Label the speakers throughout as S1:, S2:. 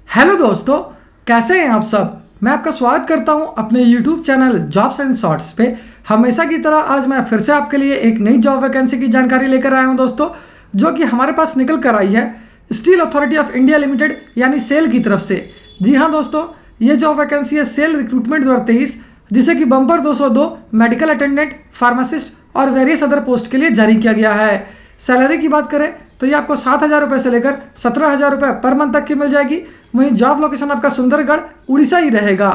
S1: Hello दोस्तों, कैसे हैं आप सब। मैं आपका स्वागत करता हूं अपने YouTube channel jobs and shorts पे। हमेशा की तरह आज मैं फिर से आपके लिए एक नई जॉब वैकेंसी की जानकारी लेकर आया हूं दोस्तों, जो कि हमारे पास निकल कर आई है steel authority of India limited यानी सेल की तरफ से। जी हाँ दोस्तों, ये जॉब वैकेंसी है सेल रिक्रूटमेंट 2023, जिसे कि बम्पर 202 मेडिकल अटेंडेंट, फार्मासिस्ट और वेरियस अदर पोस्ट के लिए जारी किया गया है। सैलरी की बात करें तो ये आपको 7,000 रुपये से लेकर 17,000 रुपये पर मंथ तक की मिल जाएगी। वहीं जॉब लोकेशन आपका सुंदरगढ़ उड़ीसा ही रहेगा।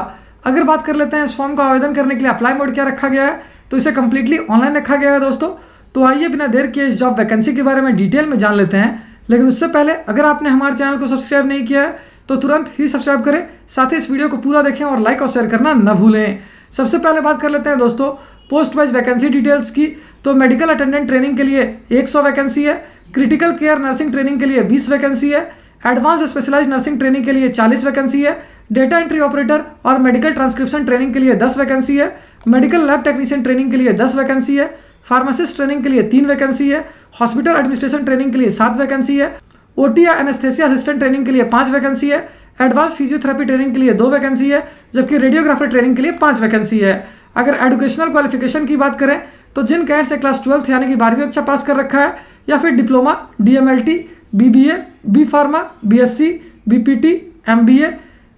S1: अगर बात कर लेते हैं इस फॉर्म का आवेदन करने के लिए अप्लाई मोड क्या रखा गया है, तो इसे कम्प्लीटली ऑनलाइन रखा गया है दोस्तों। तो आइए बिना देर किए इस जॉब वैकेंसी के बारे में डिटेल में जान लेते हैं। लेकिन उससे पहले अगर आपने हमारे चैनल को सब्सक्राइब नहीं किया है तो तुरंत ही सब्सक्राइब करें, साथ ही इस वीडियो को पूरा देखें और लाइक और शेयर करना न भूलें। सबसे पहले बात कर लेते हैं दोस्तों पोस्ट वाइज वैकेंसी डिटेल्स की। तो मेडिकल अटेंडेंट ट्रेनिंग के लिए 100 वैकेंसी है, क्रिटिकल केयर नर्सिंग ट्रेनिंग के लिए 20 वैकेंसी है, एडवांस स्पेशलाइज्ड नर्सिंग ट्रेनिंग के लिए 40 वैकेंसी है, डेटा एंट्री ऑपरेटर और मेडिकल ट्रांसक्रिप्शन ट्रेनिंग के लिए 10 वैकेंसी है, मेडिकल लैब टेक्नीशियन ट्रेनिंग के लिए 10 वैकेंसी है, फार्मासिस्ट ट्रेनिंग के लिए 3 वैकेंसी है, हॉस्पिटल एडमिनिस्ट्रेशन ट्रेनिंग के लिए 7 वैकेंसी है, ओटी या एनेस्थेसिया असिस्टेंट ट्रेनिंग के लिए 5 वैकेंसी है, एडवांस फिजियोथेरेपी ट्रेनिंग के लिए 2 वैकेंसी है, जबकि रेडियोग्राफर ट्रेनिंग के लिए 5 वैकेंसी है। अगर एजुकेशनल क्वालिफिकेशन की बात करें तो जिन कैडेट्स से क्लास 12th यानी कि 12वीं कक्षा पास कर रखा है या फिर diploma, DMLT, BBA, B pharma, BSc, BPT, MBA,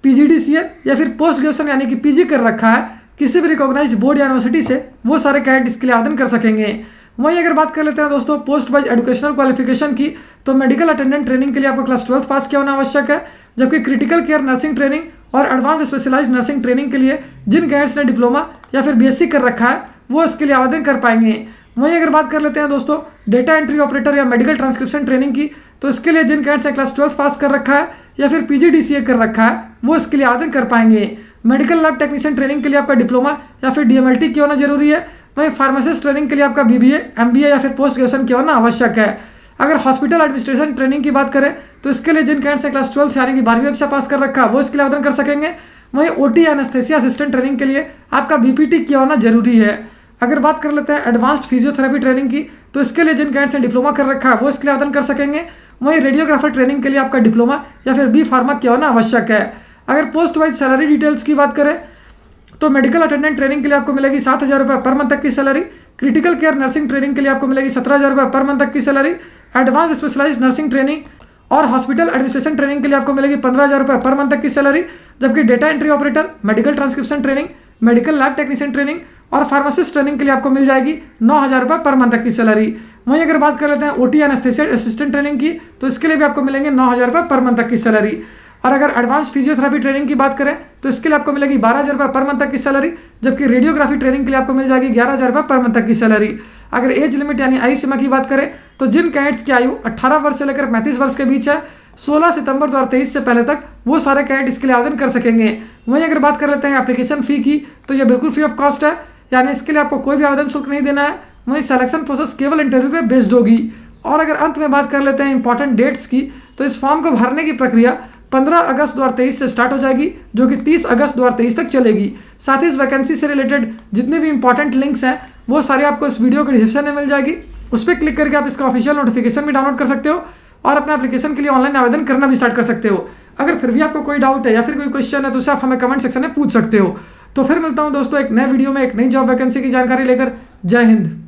S1: PGDCA या फिर पोस्ट ग्रेजुएशन यानी कि PG कर रखा है किसी भी रिकॉग्नाइज्ड बोर्ड या यूनिवर्सिटी से, वो सारे कैडेट इसके लिए आवेदन कर सकेंगे। वहीं अगर बात कर लेते हैं दोस्तों पोस्ट वाइज एजुकेशनल क्वालिफिकेशन की, तो मेडिकल अटेंडेंट ट्रेनिंग के लिए आपको क्लास 12th पास किया होना आवश्यक है, जबकि क्रिटिकल केयर नर्सिंग ट्रेनिंग और एडवांस स्पेशलाइज्ड नर्सिंग ट्रेनिंग के लिए जिन कैडेट्स ने डिप्लोमा या फिर BSc कर रखा है वो इसके लिए आवेदन कर पाएंगे। वहीं अगर बात कर लेते हैं दोस्तों डेटा एंट्री ऑपरेटर या मेडिकल ट्रांसक्रिप्शन ट्रेनिंग की, तो इसके लिए जिन कैडेट्स ने क्लास 12th पास कर रखा है या फिर PGDCA कर रखा है वो इसके लिए आवेदन कर पाएंगे। मेडिकल लैब टेक्नीशियन ट्रेनिंग के लिए आपका डिप्लोमा या फिर DMLT किया होना जरूरी है। वहीं फार्मासिस्ट ट्रेनिंग के लिए आपका BBA, MBA या फिर पोस्ट ग्रेजुएशन किया होना आवश्यक है। अगर हॉस्पिटल एडमिनिस्ट्रेशन ट्रेनिंग की बात करें तो इसके लिए जिन कैडेट्स ने क्लास 12th यानी कि 12वीं कक्षा पास कर रखा है वो इसके लिए आवेदन कर सकेंगे। वहीं OT या एनेस्थेसिया असिस्टेंट ट्रेनिंग के लिए आपका BPT किया होना जरूरी है। अगर बात कर लेते हैं एडवांस्ड फिजियोथेरेपी ट्रेनिंग की, तो इसके लिए जिन कैडेट्स ने डिप्लोमा कर रखा है वो इसके लिए आवेदन कर सकेंगे। वहीं रेडियोग्राफर ट्रेनिंग के लिए आपका डिप्लोमा या फिर B फार्मा किया होना आवश्यक है। अगर पोस्ट वाइज सैलरी डिटेल्स की बात करें तो मेडिकल अटेंडेंट ट्रेनिंग के लिए आपको मिलेगी 7,000 रुपये पर मंथ तक की salary, critical care nursing training के लिए आपको मिलेगी 17,000 रुपये पर मंथ तक की salary, advance specialised nursing training और हॉस्पिटल एडमिनिस्ट्रेशन ट्रेनिंग के लिए आपको मिलेगी 15,000 रुपये पर मंथ तक की सैलरी, जबकि data entry operator, medical transcription training, medical lab technician training और फार्मासिस्ट ट्रेनिंग के लिए आपको मिल जाएगी 9,000 रुपये पर मंथ तक की सैलरी। वहीं अगर बात कर लेते हैं OT एनेस्थेसिया असिस्टेंट ट्रेनिंग की, तो इसके लिए भी आपको मिलेंगे 9,000 रुपये पर मंथ तक की सैलरी। और अगर एडवांस फिजियोथेरेपी ट्रेनिंग की बात करें तो इसके लिए आपको मिलेगी 12,000 रुपये पर मंथ तक की सैलरी, जबकि रेडियोग्राफी ट्रेनिंग के लिए आपको मिल जाएगी 11,000 रुपये पर मंथ तक की सैलरी। अगर एज लिमिट यानी आयु सीमा की बात करें तो जिन कैडेट्स की आयु 18 वर्ष से लेकर 35 वर्ष के बीच है 16 सितंबर 2023 से पहले तक, वो सारे कैडेट इसके लिए आवेदन कर सकेंगे। वहीं अगर बात कर लेते हैं एप्लीकेशन फ़ी की, तो ये बिल्कुल फ्री ऑफ कॉस्ट है, यानी इसके लिए आपको कोई भी आवेदन शुल्क नहीं देना है। वहीं सिलेक्शन प्रोसेस केवल इंटरव्यू पे बेस्ड होगी। और अगर अंत में बात कर लेते हैं इंपॉर्टेंट डेट्स की, तो इस फॉर्म को भरने की प्रक्रिया 15 अगस्त 2023 से स्टार्ट हो जाएगी, जो कि 30 अगस्त 2023 तक चलेगी। साथ ही इस वैकेंसी से रिलेटेड जितने भी इंपॉर्टेंट लिंक्स हैं वो सारे आपको इस वीडियो के डिस्क्रिप्शन में मिल जाएगी। उस पर क्लिक करके आप इसका ऑफिशियल नोटिफिकेशन भी डाउनलोड कर सकते हो और अपने एप्लीकेशन के लिए ऑनलाइन आवेदन करना भी स्टार्ट कर सकते हो। अगर फिर भी आपको कोई डाउट है या फिर कोई क्वेश्चन है तो उसे आप हमें कमेंट सेक्शन में पूछ सकते हो। तो फिर मिलता हूँ दोस्तों एक नए वीडियो में एक नई जॉब वैकेंसी की जानकारी लेकर। जय हिंद।